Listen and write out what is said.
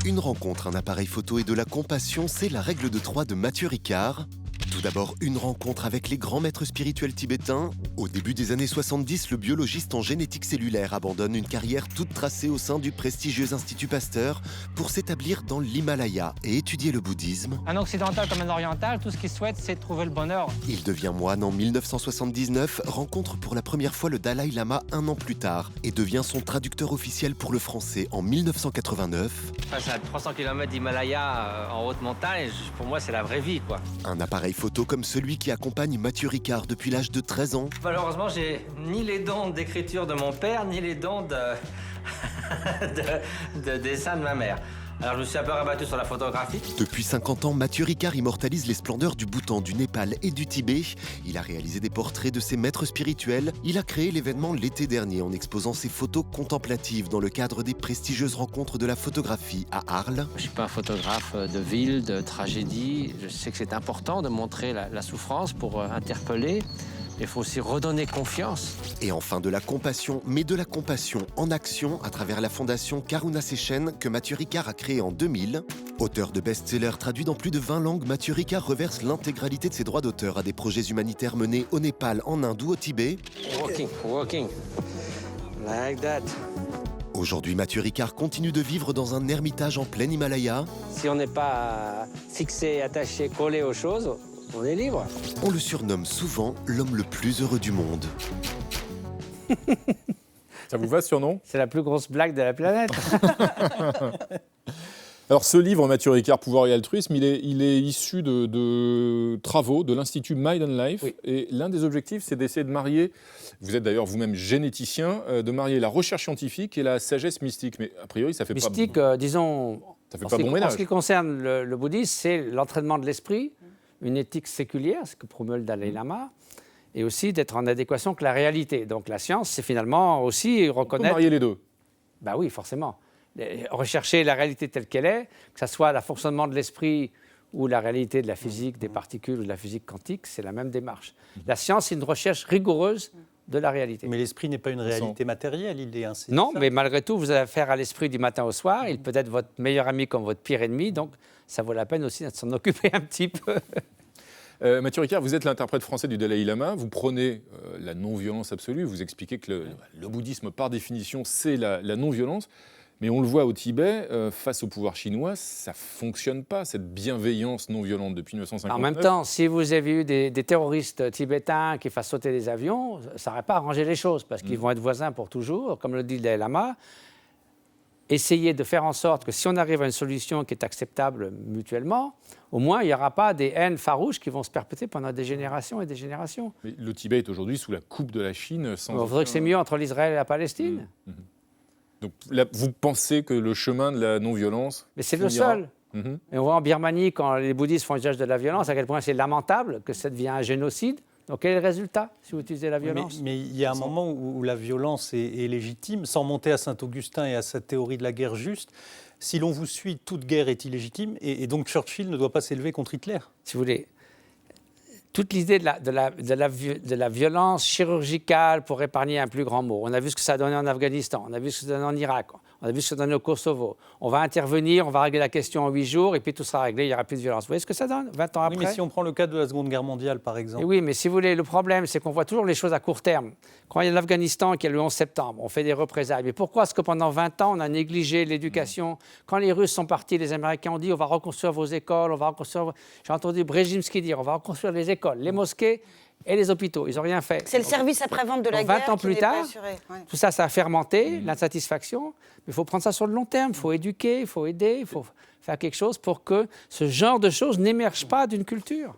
Une rencontre, un appareil photo et de la compassion, c'est la règle de 3 de Matthieu Ricard. Tout d'abord, une rencontre avec les grands maîtres spirituels tibétains. Au début des années 70, le biologiste en génétique cellulaire abandonne une carrière toute tracée au sein du prestigieux Institut Pasteur pour s'établir dans l'Himalaya et étudier le bouddhisme. Un occidental comme un oriental, tout ce qu'il souhaite, c'est trouver le bonheur. Il devient moine en 1979, rencontre pour la première fois le Dalai Lama un an plus tard et devient son traducteur officiel pour le français en 1989. Face à 300 km d'Himalaya en haute montagne, pour moi, c'est la vraie vie, quoi. Un appareil photo comme celui qui accompagne Matthieu Ricard depuis l'âge de 13 ans. Malheureusement, j'ai ni les dons d'écriture de mon père, ni les dons de dessin de ma mère. Alors je me suis un peu rabattu sur la photographie. Depuis 50 ans, Matthieu Ricard immortalise les splendeurs du Bhoutan, du Népal et du Tibet. Il a réalisé des portraits de ses maîtres spirituels. Il a créé l'événement l'été dernier en exposant ses photos contemplatives dans le cadre des prestigieuses rencontres de la photographie à Arles. Je suis pas un photographe de ville, de tragédie. Je sais que c'est important de montrer la souffrance pour interpeller. Il faut aussi redonner confiance. Et enfin de la compassion, mais de la compassion en action à travers la fondation Karuna Sechen que Matthieu Ricard a créée en 2000. Auteur de best-sellers traduits dans plus de 20 langues, Matthieu Ricard reverse l'intégralité de ses droits d'auteur à des projets humanitaires menés au Népal, en Inde ou au Tibet. Walking, like that. Aujourd'hui, Matthieu Ricard continue de vivre dans un ermitage en plein Himalaya. Si on n'est pas fixé, attaché, collé aux choses, on est libre. On le surnomme souvent l'homme le plus heureux du monde. Ça vous va ce surnom? C'est la plus grosse blague de la planète. Alors ce livre, Matthieu Ricard, Pouvoir et altruisme, il est issu de travaux de l'Institut Mind and Life. Oui. Et l'un des objectifs, c'est d'essayer de marier, vous êtes d'ailleurs vous-même généticien, de marier la recherche scientifique et la sagesse mystique. Mais a priori, ça fait Mystique, pas... disons, Ça fait en pas ce qui- bon en ménage. ce qui concerne le bouddhisme, c'est l'entraînement de l'esprit, une éthique séculière, ce que promeut le Dalai Lama, et aussi d'être en adéquation avec la réalité. Donc la science, c'est finalement aussi On peut reconnaître... marier les deux. Ben oui, forcément. Rechercher la réalité telle qu'elle est, que ce soit le fonctionnement de l'esprit ou la réalité de la physique des particules ou de la physique quantique, c'est la même démarche. La science, c'est une recherche rigoureuse de la réalité. Mais l'esprit n'est pas une réalité matérielle, il est ainsi. Non, mais malgré tout, vous avez affaire à l'esprit du matin au soir. Il peut être votre meilleur ami comme votre pire ennemi, donc ça vaut la peine aussi de s'en occuper un petit peu. Matthieu Ricard, vous êtes l'interprète français du Dalai Lama, vous prenez la non-violence absolue, vous expliquez que le bouddhisme, par définition, c'est la non-violence. Mais on le voit au Tibet, face au pouvoir chinois, ça ne fonctionne pas, cette bienveillance non violente depuis 1959. En même temps, si vous avez eu des terroristes tibétains qui fassent sauter des avions, ça n'aurait pas arrangé les choses, parce qu'ils vont être voisins pour toujours, comme le dit le Dalai Lama. Essayez de faire en sorte que si on arrive à une solution qui est acceptable mutuellement, au moins il n'y aura pas des haines farouches qui vont se perpétuer pendant des générations et des générations. Mais le Tibet est aujourd'hui sous la coupe de la Chine. Sans Il faudrait que c'est mieux entre l'Israël et la Palestine. Donc là, vous pensez que le chemin de la non-violence... Mais c'est le finira- seul. Et on voit en Birmanie, quand les bouddhistes font usage de la violence, à quel point c'est lamentable que ça devient un génocide. Donc quel est le résultat si vous utilisez la violence? Mais il y a un moment où la violence est légitime, sans monter à Saint-Augustin et à sa théorie de la guerre juste. Si l'on vous suit, toute guerre est illégitime, et donc Churchill ne doit pas s'élever contre Hitler. Si vous voulez, toute l'idée de la violence chirurgicale pour épargner un plus grand mot. On a vu ce que ça a donné en Afghanistan, on a vu ce que ça a donné en Irak, on a vu ce que ça a donné au Kosovo. On va intervenir, on va régler la question en 8 jours et puis tout sera réglé, il n'y aura plus de violence. Vous voyez ce que ça donne 20 ans après? Oui, mais si on prend le cas de la Seconde Guerre mondiale, par exemple. Et oui, mais si vous voulez, le problème, c'est qu'on voit toujours les choses à court terme. Quand il y a l'Afghanistan qui est le 11 septembre, on fait des représailles. Mais pourquoi est-ce que pendant 20 ans, on a négligé l'éducation? Quand les Russes sont partis, les Américains ont dit on va reconstruire vos écoles, on va reconstruire... J'ai entendu Brzezinski dire on va reconstruire les écoles, les mosquées et les hôpitaux. Ils n'ont rien fait. C'est le service après-vente de la Donc, guerre 20 ans qui plus n'est pas tard, assuré. Ouais. tout ça, ça a fermenté, l'insatisfaction. Mais il faut prendre ça sur le long terme. Il faut éduquer, il faut aider, il faut faire quelque chose pour que ce genre de choses n'émerge pas d'une culture.